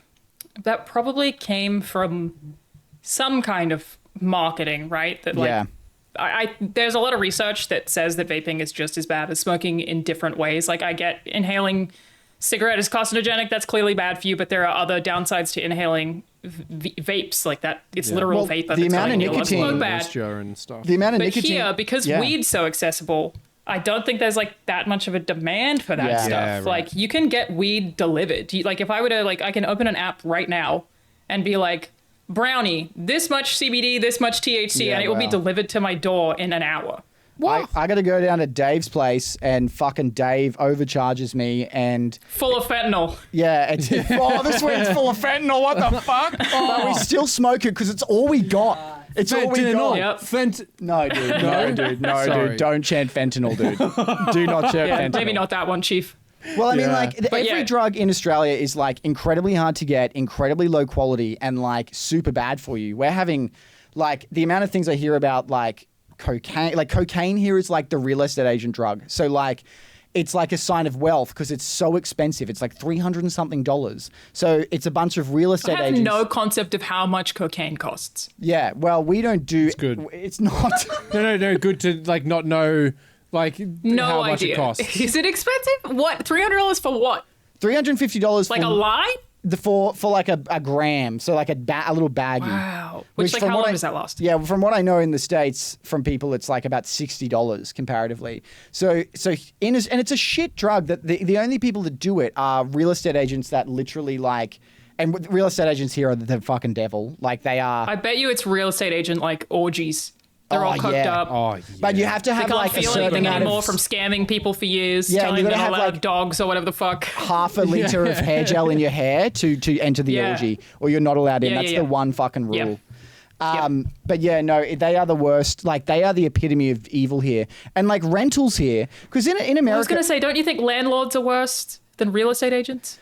that probably came from some kind of marketing, right? That like there's a lot of research that says that vaping is just as bad as smoking in different ways. Like I get inhaling cigarette is carcinogenic. That's clearly bad for you, but there are other downsides to inhaling vapes like that. It's literal vapor. The amount of nicotine and stuff. The amount of but nicotine here, because weed's so accessible, I don't think there's like that much of a demand for that stuff. Yeah, right. Like you can get weed delivered. Like if I were to I can open an app right now and be like, brownie, this much CBD, this much THC, and it will be delivered to my door in an hour. I got to go down to Dave's place and fucking Dave overcharges me and... Full of fentanyl. Yeah. It's, this weed's full of fentanyl. What the fuck? But we still smoke it because it's all we got. It's all we got. Yep. No, dude. No, dude. No, dude. Don't chant fentanyl, dude. Do not chant fentanyl. Maybe not that one, Chief. Well, I mean, like, every drug in Australia is, like, incredibly hard to get, incredibly low quality, and, like, super bad for you. We're having, like, the amount of things I hear about, like, cocaine here is like the real estate agent drug. So like it's like a sign of wealth because it's so expensive. It's like $300 and something. So it's a bunch of real estate agents. I have no concept of how much cocaine costs. Yeah, well, we don't do. It's good. It's not. No. Good to like not know like no how idea. much it costs. Is it expensive? What? $300 for what? $350. Like a line? For like a gram, so like a little baggie. Wow. Which like how long does that last? Yeah, from what I know in the States from people, it's like about $60 comparatively. So and it's a shit drug that the only people that do it are real estate agents that literally like, and real estate agents here are the fucking devil. Like they are. I bet you it's real estate agent like orgies. They're all cooked up. Oh, yeah. But you have to have like a certain amount of... They can't feel anything anymore from scamming people for years, telling them how to have dogs or whatever the fuck. Half a litre of hair gel in your hair to enter the orgy, or you're not allowed in. That's the one fucking rule. But yeah, no, they are the worst. Like they are the epitome of evil here. And like rentals here, because in America... I was going to say, don't you think landlords are worse than real estate agents?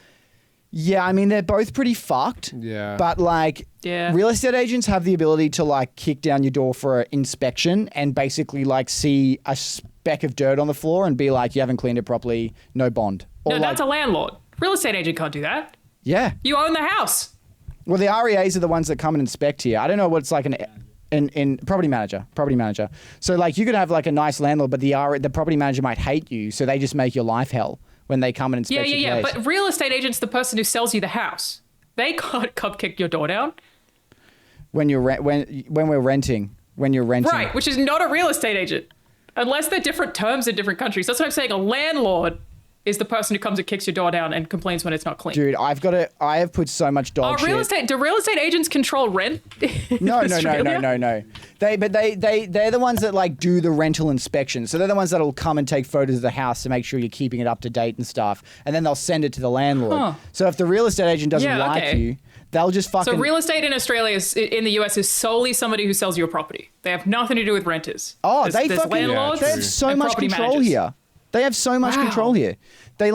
Yeah, I mean, they're both pretty fucked. Yeah. But, like, real estate agents have the ability to, like, kick down your door for an inspection and basically, like, see a speck of dirt on the floor and be like, you haven't cleaned it properly, no bond. Or no, that's a landlord. Real estate agent can't do that. Yeah. You own the house. Well, the REAs are the ones that come and inspect here. I don't know what it's like in property manager. So, like, you could have, like, a nice landlord, but the property manager might hate you, so they just make your life hell when they come and inspect your place. But real estate agent's the person who sells you the house. They can't come kick your door down. When we're renting, when you're renting. Right, which is not a real estate agent. Unless they're different terms in different countries. That's what I'm saying. A landlord is the person who comes and kicks your door down and complains when it's not clean. Dude, I have put so much dog shit. Do real estate agents control rent? No. They're the ones that like do the rental inspection. So they're the ones that'll come and take photos of the house to make sure you're keeping it up to date and stuff. And then they'll send it to the landlord. Huh. So if the real estate agent doesn't like okay. you, they'll just fucking... So real estate in Australia, in the US, is solely somebody who sells you a property. They have nothing to do with renters. Oh, there's fucking... landlords They have so and much property control managers. here. They have so much control here. They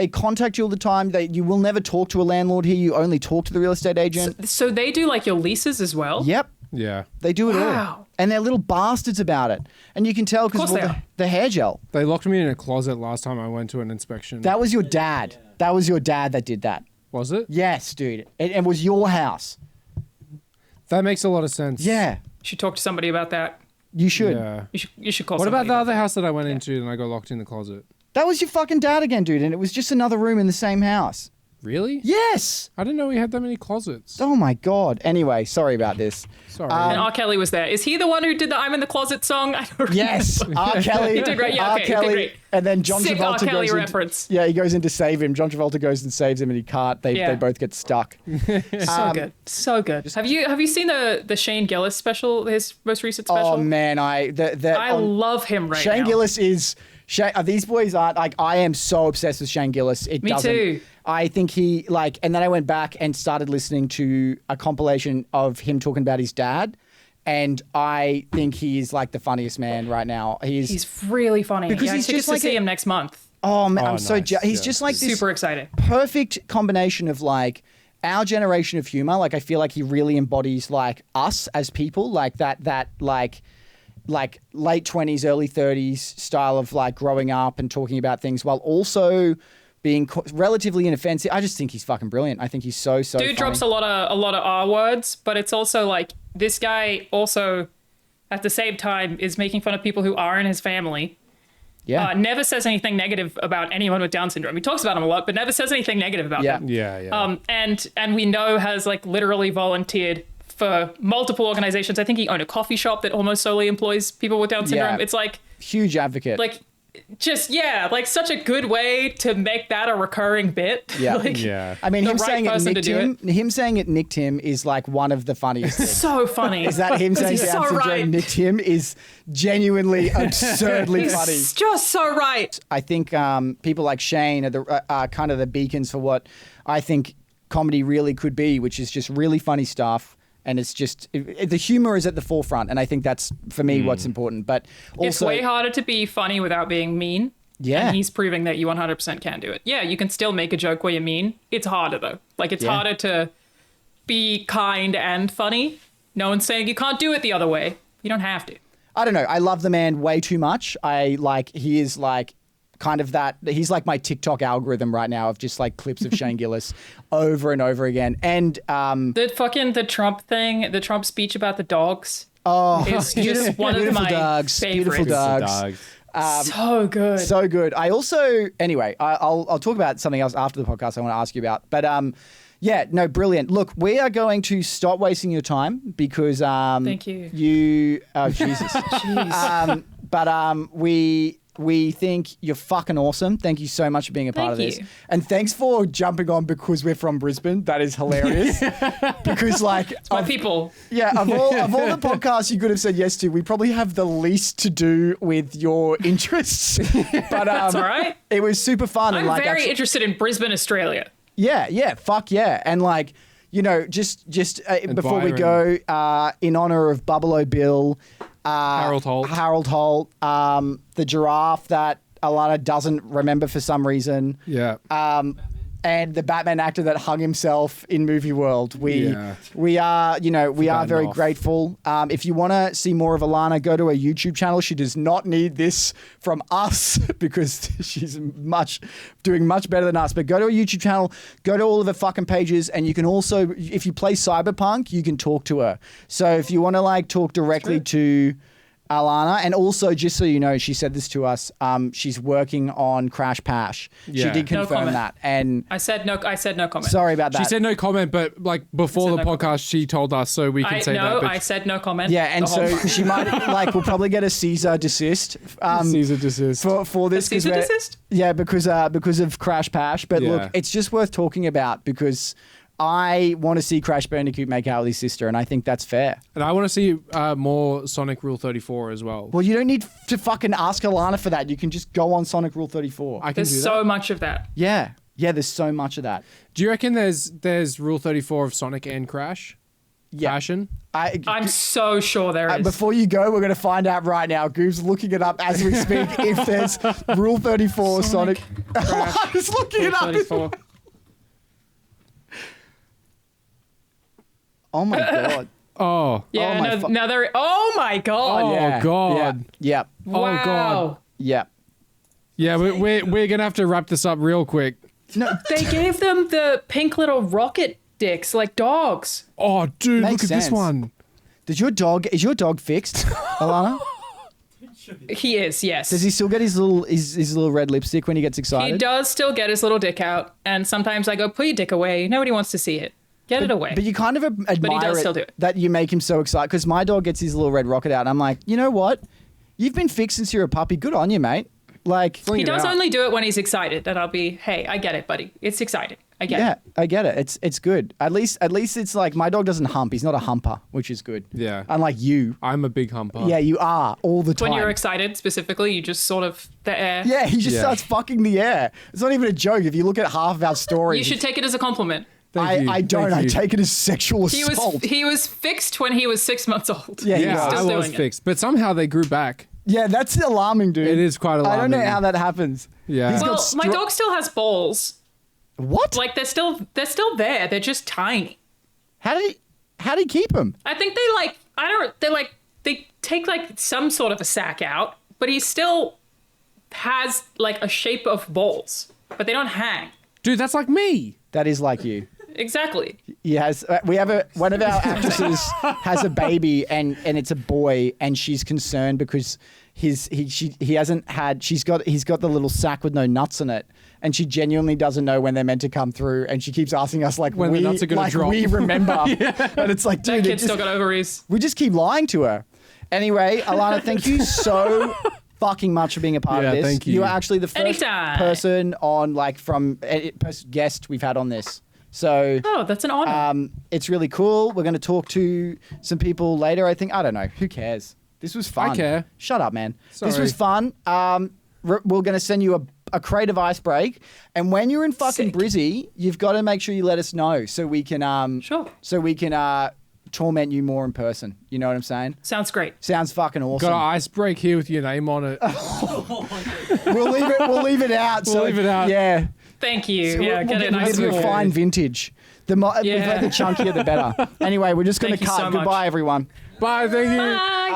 contact you all the time. You will never talk to a landlord here. You only talk to the real estate agent. So they do like your leases as well? Yep. Yeah. They do it all. Wow. And they're little bastards about it. And you can tell because Of of course all they are. the hair gel. They locked me in a closet last time I went to an inspection. That was your dad. That was your dad that did that. Was it? Yes, dude. It was your house. That makes a lot of sense. Yeah. You should talk to somebody about that. You should. Yeah. You should call What about somebody the other house that I went into and I got locked in the closet? That was your fucking dad again, dude. And it was just another room in the same house. Really? Yes. I didn't know we had that many closets. Oh my God. Anyway, sorry about this. Sorry. And R. Kelly was there. Is he the one who did the I'm in the Closet song? I don't Yes. remember. R. Kelly. He did great. Yeah, R. okay, Kelly. great. And then John Sick Travolta R. Kelly goes reference. he goes in to save him. John Travolta goes and saves him and he can't. They both get stuck. So good. So good. Have you seen the Shane Gillis special, his most recent special? Oh man, I love him right Shane now. Gillis is these boys aren't like I am so obsessed with Shane Gillis. Me too. I think he and then I went back and started listening to a compilation of him talking about his dad. And I think he is like the funniest man right now. He's really funny. Because he's tickets just like to see him next month. oh man, I'm so nice. he's Yeah. just like this Super excited. perfect combination of like our generation of humor. Like I feel like he really embodies like us as people, like that like late 20s, early 30s style of like growing up and talking about things while also being relatively inoffensive. I just think he's fucking brilliant. I think he's so Dude funny. drops a lot of R words, but it's also like this guy also at the same time is making fun of people who are in his family. Yeah. Never says anything negative about anyone with Down syndrome. He talks about them a lot, but never says anything negative about Yeah. them. Yeah. And we know has like literally volunteered for multiple organizations. I think he owned a coffee shop that almost solely employs people with Down syndrome. Yeah. It's like Huge advocate. like such a good way to make that a recurring bit. Yeah. Like, Yeah. I mean, the him right saying it person to nicked do him. Him saying it nicked him is like one of the funniest things. so funny. Is that him saying He's Down so syndrome right. nicked him is genuinely absurdly funny. He's just so right. I think people like Shane are kind of the beacons for what I think comedy really could be, which is just really funny stuff. And it's just the humor is at the forefront, and I think that's for me what's important. But also, It's way harder to be funny without being mean. Yeah. And he's proving that you 100% can do it. Yeah, you can still make a joke where you're mean. It's harder though. Like it's harder to be kind and funny. No one's saying you can't do it the other way. You don't have to. I don't know. I love the man way too much. He is like kind of that. He's like my TikTok algorithm right now of just like clips of Shane Gillis over and over again. And The Trump thing, the Trump speech about the dogs. oh, It's just one of beautiful my dogs, favorites. beautiful dogs. So good. So good. I also, anyway, I'll talk about something else after the podcast I want to ask you about. But yeah, no, brilliant. Look, we are going to stop wasting your time because Thank you. Oh Jesus. Jeez. But we think you're fucking awesome. Thank you so much for being a part of Thank this. you. And thanks for jumping on because we're from Brisbane. That is hilarious. Because like My of- people. yeah, of all the podcasts you could have said yes to, we probably have the least to do with your interests. But That's all right. it was super fun. I'm and like very actually- interested in Brisbane, Australia. yeah, fuck yeah. And like, you know, just before we Byron. go, in honor of Bubbalo Bill, Harold Holt. the giraffe that Alana doesn't remember for some reason. Yeah. And the Batman actor that hung himself in movie world. We are Forgotten very off. grateful. If you want to see more of Alana, go to her YouTube channel. She does not need this from us because she's doing much better than us. But go to her YouTube channel, go to all of her fucking pages, and you can also, if you play Cyberpunk, you can talk to her. So if you want to like talk directly to Alana, and also just so you know, she said this to us. She's working on Crash Pash. Yeah. She did No confirm comment. that, and I said no comment. sorry about that. She said no comment, but like before the said no podcast, she told us so we can say that. But I said no comment. Yeah, and the whole so time. she might we'll probably get a Caesar desist. Caesar desist. for this. 'Cause Caesar we're- desist? Yeah, because of Crash Pash. But Yeah. look, it's just worth talking about because I want to see Crash Bandicoot make out with his sister, and I think that's fair. And I want to see more Sonic Rule 34 as well. Well, you don't need to fucking ask Alana for that. You can just go on Sonic Rule 34. I can There's do that. so much of that. Yeah, there's so much of that. Do you reckon there's Rule 34 of Sonic and Crash? Yeah. Fashion? I'm so sure there is. Before you go, we're going to find out right now. Goob's looking it up as we speak if there's Rule 34 Sonic. I was looking it up. 34. Oh my god. Oh. Yeah, Oh my no, there. Oh my god! Oh, Yeah, God. Yeah. Wow. Oh, God. Yeah. Yeah, we're going to have to wrap this up real quick. No, They gave them the pink little rocket dicks like dogs. Oh, dude, Makes look at sense. this one. is your dog fixed, Alana? He is, yes. Does he still get his little red lipstick when he gets excited? He does still get his little dick out, and sometimes I go, "Put your dick away. Nobody wants to see it. Get it away." But you kind of admire does still do it. that you make him so excited because my dog gets his little red rocket out, and I'm like, you know what? You've been fixed since you're a puppy. Good on you, mate. Like, Fling He it does out. only do it when he's excited, and I'll be, "Hey, I get it, buddy. It's exciting. I get yeah, it." I get it. It's good. At least it's like my dog doesn't hump. He's not a humper, which is good. Yeah. Unlike you. I'm a big humper. Yeah, you are all the time. When you're excited, specifically, you just sort of the air. Yeah, he just Yeah. starts fucking the air. It's not even a joke. If you look at half of our stories, You should take it as a compliment. Thank you. I don't. Thank I you. take it as sexual assault. He was fixed when he was 6 months old. Yeah, he Yeah, was. I Still was doing it. fixed. But somehow they grew back. Yeah, that's alarming, dude. It is quite I don't know alarming. how that happens. Yeah. He's Well, got my dog still has balls. What? Like they're still there. They're just tiny. How did he keep him? I think they take like some sort of a sack out, but he still has like a shape of balls, but they don't hang. Dude, that's like me. That is like you. Exactly. He has. One of our actresses has a baby, and it's a boy, and she's concerned because he's got the little sack with no nuts in it, and she genuinely doesn't know when they're meant to come through, and she keeps asking us like When the nuts are gonna drop. we remember, and it's like, That dude, kid's still got ovaries. we just keep lying to her. Anyway, Alana, thank you so fucking much for being a part Yeah, of this. thank you. You are actually the first Anytime. person on first guest we've had on this. So Oh, that's an honor. it's really cool. We're going to talk to some people later, I think. I don't know. Who cares? This was fun. I care. Shut up, man. This Sorry. was fun. We're going to send you a crate of ice break. And when you're in fucking Sick. Brizzy, you've got to make sure you let us know so we can Sure. so we can torment you more in person. You know what I'm saying? Sounds great. Sounds fucking awesome. Got an ice break here with your name on it. We'll leave it out. We'll leave it out. Yeah. Thank you. So Yeah, we'll get it give nice you and a cool. fine vintage. We've Yeah. had the chunkier, the better. Anyway, we're just going Thank to you cut. so much. Goodbye, everyone. Bye, thank you. Bye.